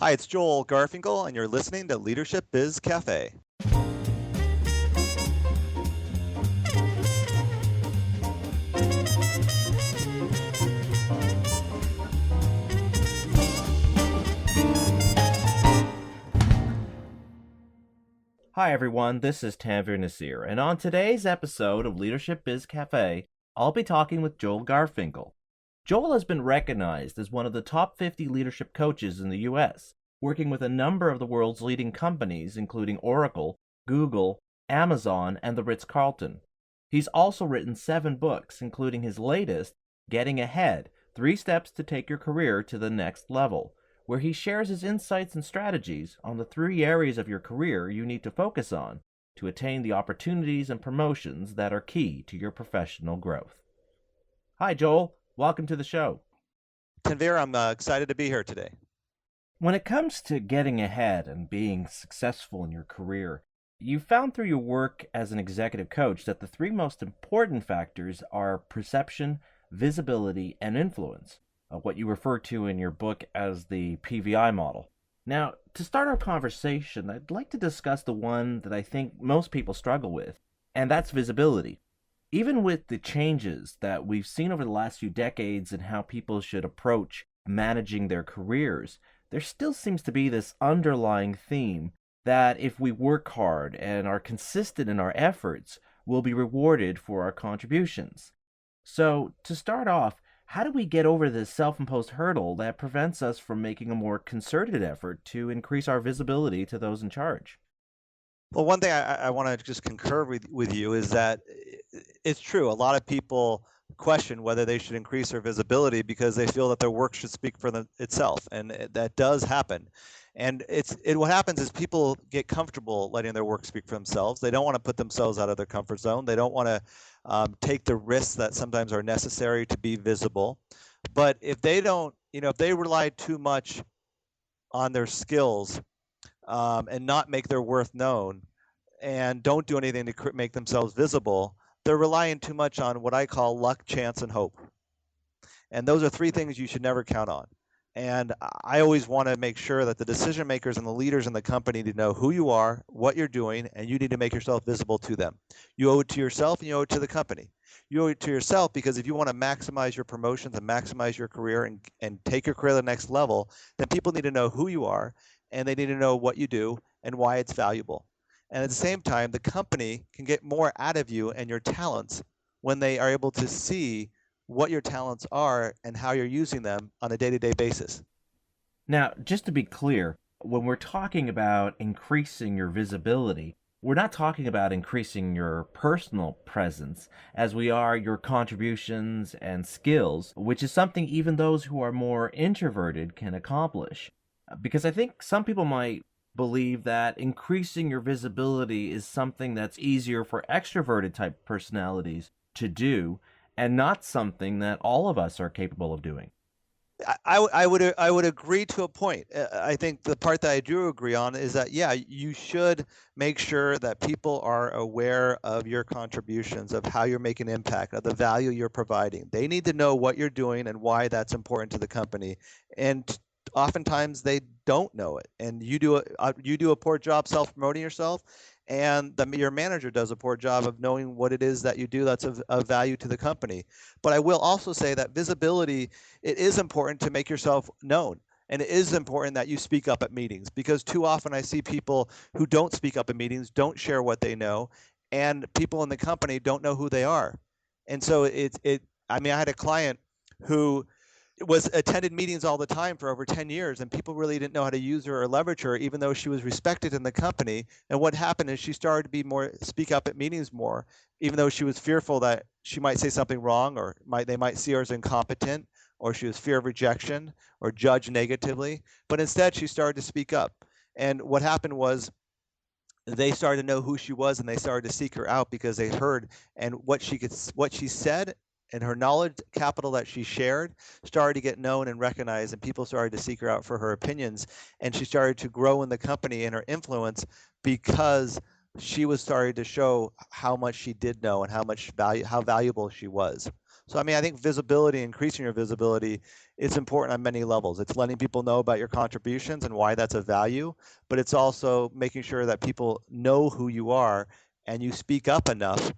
Hi, it's Joel Garfinkle, and you're listening to Leadership Biz Cafe. Hi everyone, this is Tanvir Nasir, and on today's episode of Leadership Biz Cafe, I'll be talking with Joel Garfinkle. Joel has been recognized as one of the top 50 leadership coaches in the US, working with a number of the world's leading companies, including Oracle, Google, Amazon, and the Ritz-Carlton. He's also written 7 books, including his latest, Getting Ahead: 3 Steps to Take Your Career to the Next Level, where he shares his insights and strategies on the 3 areas of your career you need to focus on to attain the opportunities and promotions that are key to your professional growth. Hi, Joel. Welcome to the show. Tanvir, I'm excited to be here today. When it comes to getting ahead and being successful in your career, you found through your work as an executive coach that the 3 most important factors are perception, visibility, and influence, what you refer to in your book as the PVI model. Now, to start our conversation, I'd like to discuss the one that I think most people struggle with, and that's visibility. Even with the changes that we've seen over the last few decades in how people should approach managing their careers, there still seems to be this underlying theme that if we work hard and are consistent in our efforts, we'll be rewarded for our contributions. So, to start off, how do we get over this self-imposed hurdle that prevents us from making a more concerted effort to increase our visibility to those in charge? Well, one thing I want to just concur with you is that it's true. A lot of people question whether they should increase their visibility because they feel that their work should speak for itself, and that does happen. And what happens is people get comfortable letting their work speak for themselves. They don't want to put themselves out of their comfort zone. They don't want to take the risks that sometimes are necessary to be visible. But if they don't, if they rely too much on their skills and not make their worth known and don't do anything to make themselves visible, they're relying too much on what I call luck, chance, and hope. And those are 3 things you should never count on. And I always want to make sure that the decision makers and the leaders in the company to know who you are, what you're doing, and you need to make yourself visible to them. You owe it to yourself and you owe it to the company. You owe it to yourself because if you want to maximize your promotions and maximize your career and take your career to the next level, then people need to know who you are and they need to know what you do and why it's valuable. And at the same time, the company can get more out of you and your talents when they are able to see what your talents are and how you're using them on a day-to-day basis. Now, just to be clear, when we're talking about increasing your visibility, we're not talking about increasing your personal presence as we are your contributions and skills, which is something even those who are more introverted can accomplish. Because I think some people might believe that increasing your visibility is something that's easier for extroverted type personalities to do and not something that all of us are capable of doing. I would agree to a point. I think the part that I do agree on is that, yeah, you should make sure that people are aware of your contributions, of how you're making impact, of the value you're providing. They need to know what you're doing and why that's important to the company. And oftentimes they don't know it. And you do a poor job self-promoting yourself, and your manager does a poor job of knowing what it is that you do that's of value to the company. But I will also say that visibility, it is important to make yourself known. And it is important that you speak up at meetings, because too often I see people who don't speak up at meetings, don't share what they know, and people in the company don't know who they are. And so I had a client who was attended meetings all the time for over 10 years, and people really didn't know how to use her or leverage her, even though she was respected in the company. And what happened is she started to speak up at meetings more, even though she was fearful that she might say something wrong, or they might see her as incompetent, or she was fear of rejection or judged negatively. But instead, she started to speak up. And what happened was they started to know who she was, and they started to seek her out because they heard and what she said, and her knowledge capital that she shared started to get known and recognized, and people started to seek her out for her opinions, and she started to grow in the company and her influence because she was starting to show how much she did know and how valuable she was. So, I mean, I think visibility, increasing your visibility, is important on many levels. It's letting people know about your contributions and why that's a value, but it's also making sure that people know who you are and you speak up enough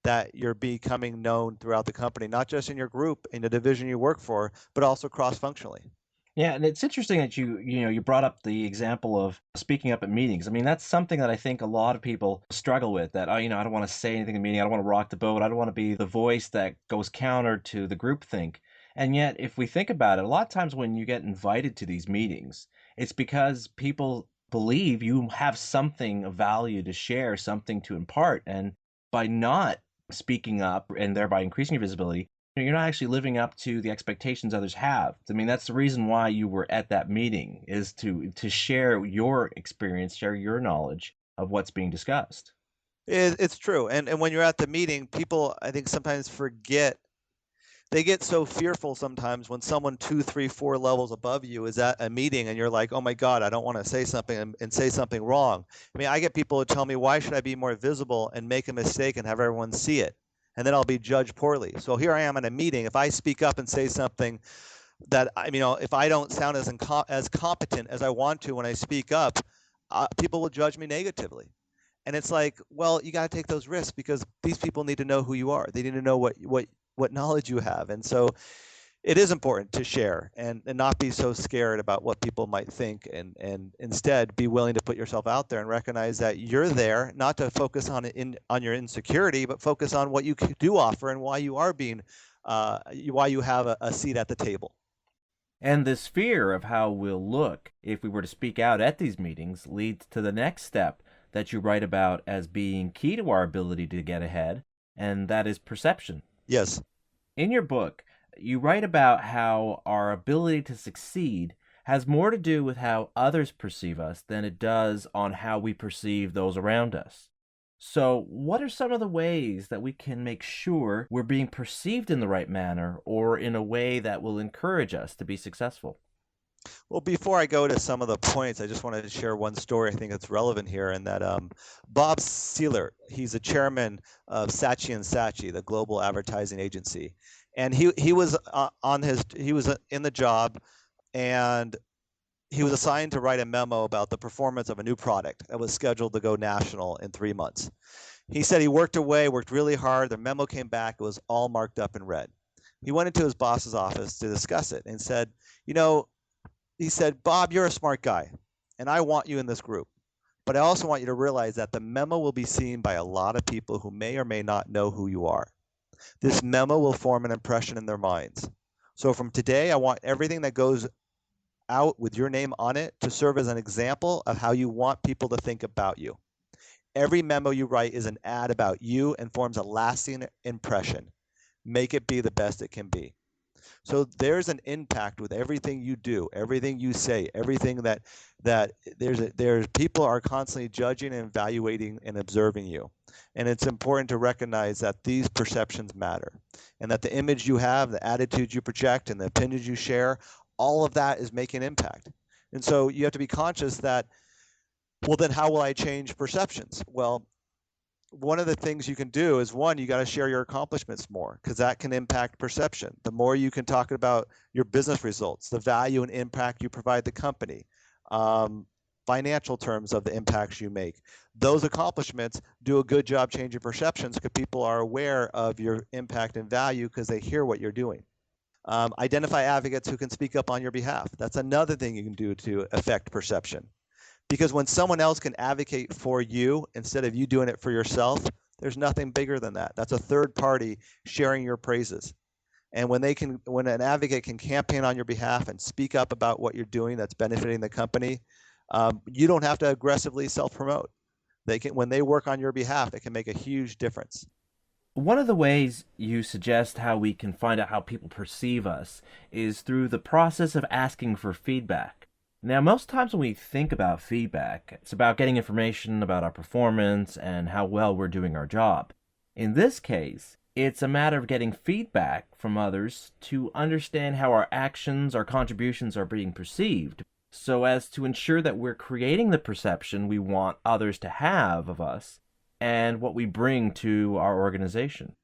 that you're becoming known throughout the company, not just in your group, in the division you work for, but also cross-functionally. Yeah, and it's interesting that you brought up the example of speaking up at meetings. I mean, that's something that I think a lot of people struggle with. That I don't want to say anything in a meeting. I don't want to rock the boat. I don't want to be the voice that goes counter to the groupthink. And yet, if we think about it, a lot of times when you get invited to these meetings, it's because people believe you have something of value to share, something to impart, and by not speaking up and thereby increasing your visibility, you're not actually living up to the expectations others have. I mean, that's the reason why you were at that meeting, is to share your experience, share your knowledge of what's being discussed. It's true. And when you're at the meeting, people, I think, sometimes forget. They get so fearful sometimes when someone two, three, four levels above you is at a meeting and you're like, oh my God, I don't want to say something and say something wrong. I mean, I get people who tell me, why should I be more visible and make a mistake and have everyone see it? And then I'll be judged poorly. So here I am at a meeting. If I speak up and say something that, if I don't sound as competent as I want to when I speak up, people will judge me negatively. And it's like, well, you got to take those risks because these people need to know who you are. They need to know what knowledge you have. And so it is important to share and not be so scared about what people might think, and instead be willing to put yourself out there and recognize that you're there not to focus on your insecurity, but focus on what you do offer and why you are being why you have a seat at the table. And this fear of how we'll look if we were to speak out at these meetings leads to the next step that you write about as being key to our ability to get ahead, and that is perception. Yes. In your book, you write about how our ability to succeed has more to do with how others perceive us than it does on how we perceive those around us. So, what are some of the ways that we can make sure we're being perceived in the right manner or in a way that will encourage us to be successful? Well, before I go to some of the points, I just wanted to share one story I think that's relevant here, and that Bob Seeler, he's a chairman of Saatchi and Saatchi, the global advertising agency, and he was in the job, and he was assigned to write a memo about the performance of a new product that was scheduled to go national in 3 months. He said he worked away, worked really hard. The memo came back; it was all marked up in red. He went into his boss's office to discuss it and said, you know, he said, Bob, you're a smart guy, and I want you in this group. But I also want you to realize that the memo will be seen by a lot of people who may or may not know who you are. This memo will form an impression in their minds. So from today, I want everything that goes out with your name on it to serve as an example of how you want people to think about you. Every memo you write is an ad about you and forms a lasting impression. Make it be the best it can be. So there's an impact with everything you do, everything you say, everything that there's people are constantly judging and evaluating and observing you. And it's important to recognize that these perceptions matter, and that the image you have, the attitudes you project, and the opinions you share, all of that is making impact. And so you have to be conscious that, well, then how will I change perceptions? Well, one of the things you can do is, one, you got to share your accomplishments more, because that can impact perception. The more you can talk about your business results, the value and impact you provide the company, um, financial terms of the impacts you make, those accomplishments do a good job changing perceptions because people are aware of your impact and value because they hear what you're doing. Identify advocates who can speak up on your behalf. That's another thing you can do to affect perception. Because when someone else can advocate for you instead of you doing it for yourself, there's nothing bigger than that. That's a third party sharing your praises. And when an advocate can campaign on your behalf and speak up about what you're doing that's benefiting the company, you don't have to aggressively self-promote. When they work on your behalf, it can make a huge difference. One of the ways you suggest how we can find out how people perceive us is through the process of asking for feedback. Now, most times when we think about feedback, it's about getting information about our performance and how well we're doing our job. In this case, it's a matter of getting feedback from others to understand how our actions, our contributions are being perceived, so as to ensure that we're creating the perception we want others to have of us and what we bring to our organization.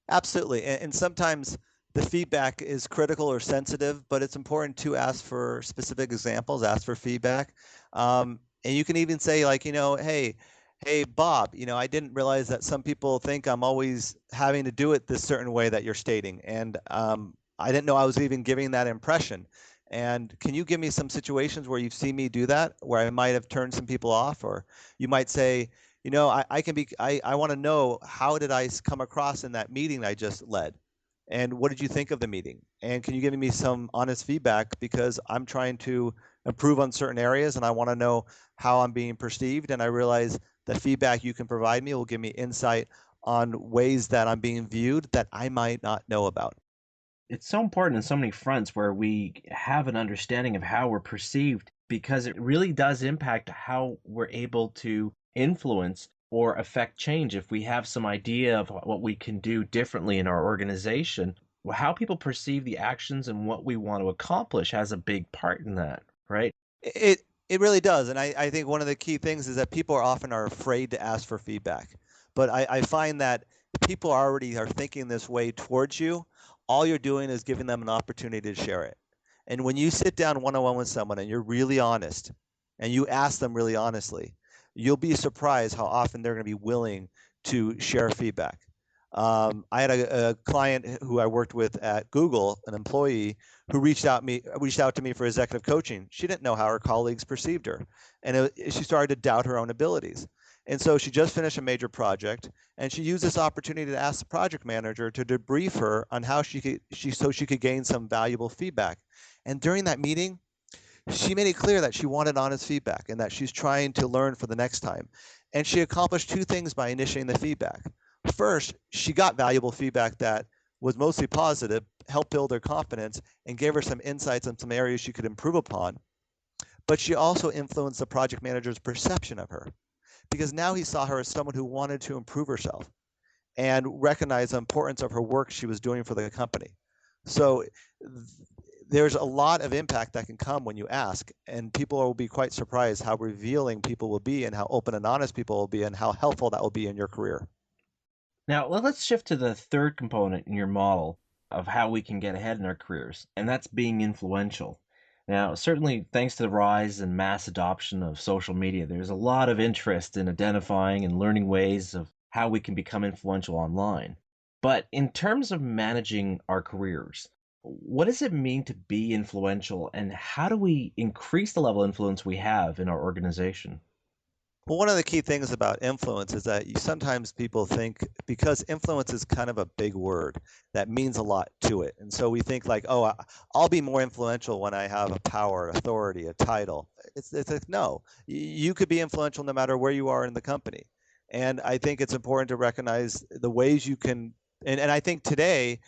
Absolutely. And sometimes the feedback is critical or sensitive, but it's important to ask for specific examples, ask for feedback. And you can even say, like, hey, Bob, I didn't realize that some people think I'm always having to do it this certain way that you're stating. And I didn't know I was even giving that impression. And can you give me some situations where you've seen me do that, where I might have turned some people off? Or you might say, I can be, I want to know, how did I come across in that meeting I just led? And what did you think of the meeting? And can you give me some honest feedback? Because I'm trying to improve on certain areas and I want to know how I'm being perceived. And I realize the feedback you can provide me will give me insight on ways that I'm being viewed that I might not know about. It's so important in so many fronts where we have an understanding of how we're perceived because it really does impact how we're able to influence or affect change. If we have some idea of what we can do differently in our organization, how people perceive the actions and what we want to accomplish has a big part in that, right? It really does, and I think one of the key things is that people are afraid to ask for feedback. But I find that people already are thinking this way towards you. All you're doing is giving them an opportunity to share it. And when you sit down one on one with someone and you're really honest, and you ask them really honestly, you'll be surprised how often they're going to be willing to share feedback. I had a client who I worked with at Google, an employee who reached out to me for executive coaching. She didn't know how her colleagues perceived her, and she started to doubt her own abilities. And so she just finished a major project, and she used this opportunity to ask the project manager to debrief her on how she could gain some valuable feedback. And during that meeting, she made it clear that she wanted honest feedback and that she's trying to learn for the next time. And she accomplished two things by initiating the feedback. First, she got valuable feedback that was mostly positive, helped build her confidence, and gave her some insights on some areas she could improve upon. But she also influenced the project manager's perception of her because now he saw her as someone who wanted to improve herself and recognize the importance of her work she was doing for the company. So there's a lot of impact that can come when you ask, and people will be quite surprised how revealing people will be and how open and honest people will be and how helpful that will be in your career. Now, let's shift to the third component in your model of how we can get ahead in our careers, and that's being influential. Now, certainly thanks to the rise and mass adoption of social media, there's a lot of interest in identifying and learning ways of how we can become influential online. But in terms of managing our careers, what does it mean to be influential, and how do we increase the level of influence we have in our organization? Well, one of the key things about influence is that sometimes people think, because influence is kind of a big word that means a lot to it. And so we think like, oh, I'll be more influential when I have a power, authority, a title. It's like, no, you could be influential no matter where you are in the company. And I think it's important to recognize the ways you can, and I think today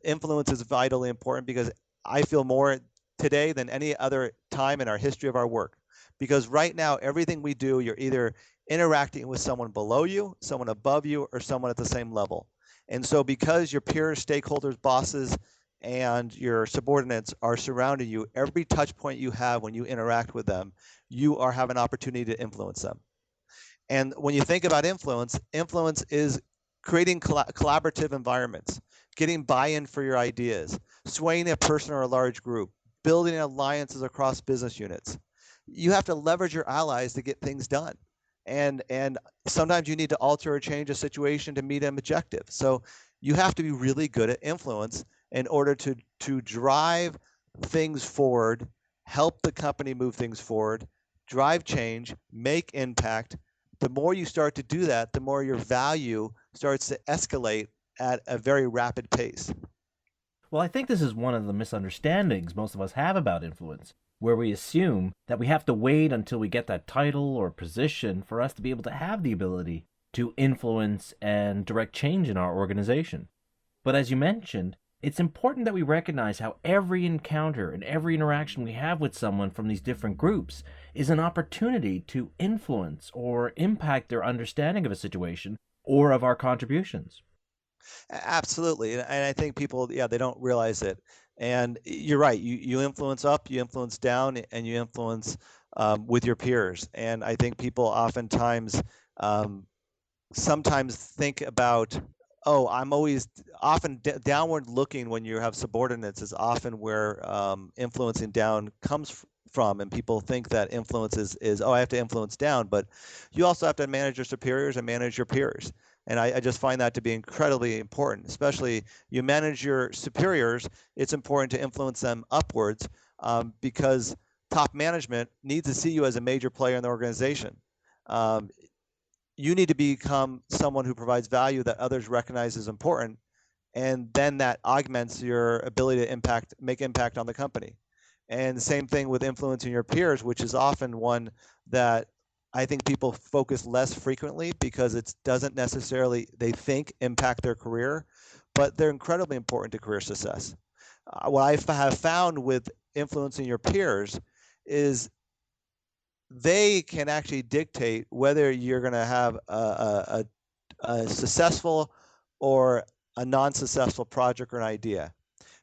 influence is vitally important because I feel more today than any other time in our history of our work. Because right now, everything we do, you're either interacting with someone below you, someone above you, or someone at the same level. And so, because your peers, stakeholders, bosses, and your subordinates are surrounding you, every touch point you have when you interact with them, you are have an opportunity to influence them. And when you think about influence, influence is creating collaborative environments, getting buy-in for your ideas, swaying a person or a large group, building alliances across business units. You have to leverage your allies to get things done. And sometimes you need to alter or change a situation to meet an objective. So you have to be really good at influence in order to drive things forward, help the company move things forward, drive change, make impact. The more you start to do that, the more your value starts to escalate at a very rapid pace. Well, I think this is one of the misunderstandings most of us have about influence, where we assume that we have to wait until we get that title or position for us to be able to have the ability to influence and direct change in our organization. But as you mentioned, it's important that we recognize how every encounter and every interaction we have with someone from these different groups is an opportunity to influence or impact their understanding of a situation or of our contributions. Absolutely. And I think people, yeah, they don't realize it. And you're right. You influence up, you influence down, and you influence with your peers. And I think people oftentimes sometimes think about Oh, I'm always often downward looking when you have subordinates is often where influencing down comes from. And people think that influence is, oh, I have to influence down, but you also have to manage your superiors and manage your peers. And I just find that to be incredibly important, especially you manage your superiors. It's important to influence them upwards because top management needs to see you as a major player in the organization. Um, you need to become someone who provides value that others recognize as important, and then that augments your ability to make impact on the company. And the same thing with influencing your peers, which is often one that I think people focus less frequently because it doesn't necessarily, they think, impact their career, but they're incredibly important to career success. What I have found with influencing your peers is they can actually dictate whether you're going to have a successful or a non-successful project or an idea,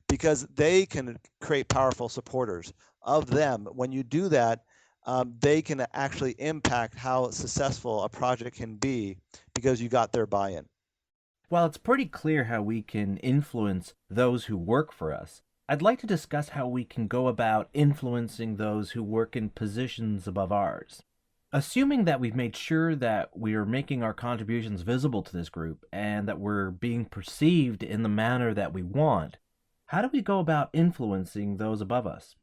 because they can create powerful supporters of them. When you do that, they can actually impact how successful a project can be because you got their buy-in. While it's pretty clear how we can influence those who work for us, I'd like to discuss how we can go about influencing those who work in positions above ours. Assuming that we've made sure that we are making our contributions visible to this group and that we're being perceived in the manner that we want, how do we go about influencing those above us?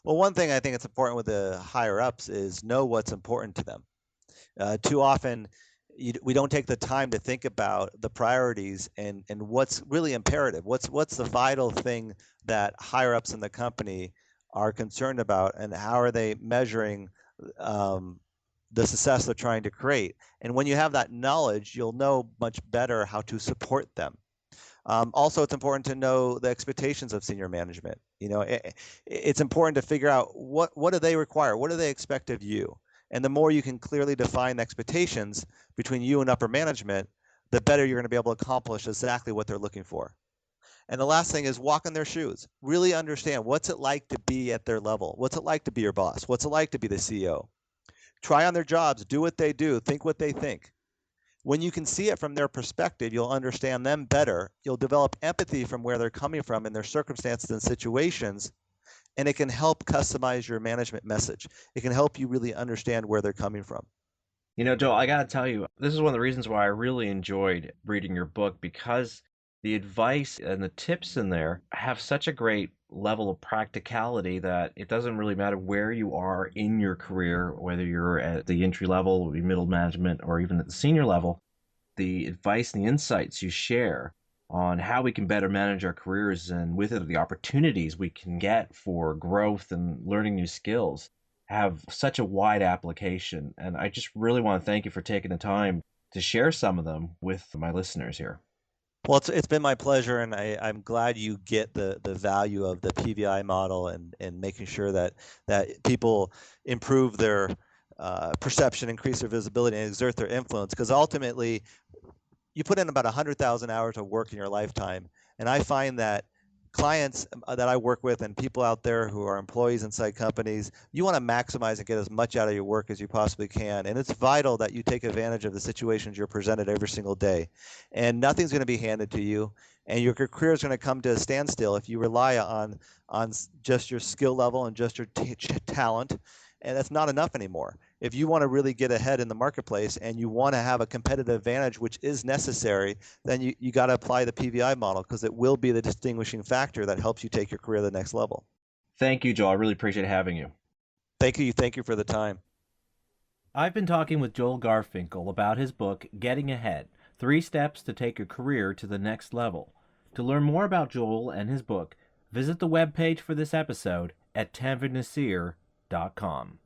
Well, one thing I think it's important with the higher ups is know what's important to them. Too often, we don't take the time to think about the priorities and what's really imperative. What's the vital thing that higher ups in the company are concerned about, and how are they measuring um, the success they're trying to create? And when you have that knowledge, you'll know much better how to support them. Also, it's important to know the expectations of senior management. It's important to figure out what do they require, what do they expect of you, and the more you can clearly define the expectations between you and upper management, the better you're going to be able to accomplish exactly what they're looking for. And the last thing is walk in their shoes. Really understand what's it like to be at their level. What's it like to be your boss? What's it like to be the CEO? Try on their jobs, do what they do, think what they think. When you can see it from their perspective, you'll understand them better. You'll develop empathy from where they're coming from in their circumstances and situations, and it can help customize your management message. It can help you really understand where they're coming from. You know, Joel, I gotta tell you, this is one of the reasons why I really enjoyed reading your book, because the advice and the tips in there have such a great level of practicality that it doesn't really matter where you are in your career, whether you're at the entry level, middle management, or even at the senior level. The advice and the insights you share on how we can better manage our careers, and with it, the opportunities we can get for growth and learning new skills, have such a wide application. And I just really want to thank you for taking the time to share some of them with my listeners here. Well, it's been my pleasure, and I'm glad you get the value of the PVI model and making sure that people improve their perception, increase their visibility, and exert their influence. Because ultimately, you put in about 100,000 hours of work in your lifetime, and I find that clients that I work with and people out there who are employees inside companies, you want to maximize and get as much out of your work as you possibly can. And it's vital that you take advantage of the situations you're presented every single day. And nothing's going to be handed to you, and your career is going to come to a standstill if you rely on just your skill level and just your talent. And that's not enough anymore. If you want to really get ahead in the marketplace and you want to have a competitive advantage, which is necessary, then you got to apply the PVI model, because it will be the distinguishing factor that helps you take your career to the next level. Thank you, Joel. I really appreciate having you. Thank you. Thank you for the time. I've been talking with Joel Garfinkle about his book, Getting Ahead: 3 Steps to Take Your Career to the Next Level. To learn more about Joel and his book, visit the webpage for this episode at tanvernasir.com.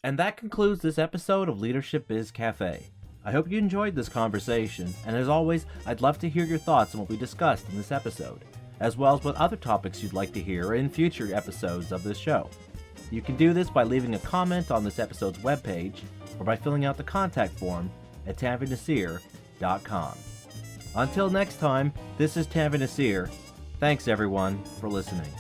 And that concludes this episode of Leadership Biz Cafe. I hope you enjoyed this conversation, and as always, I'd love to hear your thoughts on what we discussed in this episode, as well as what other topics you'd like to hear in future episodes of this show. You can do this by leaving a comment on this episode's webpage, or by filling out the contact form at tanvernasir.com. Until next time, this is Tanvir Nasir. Thanks everyone for listening.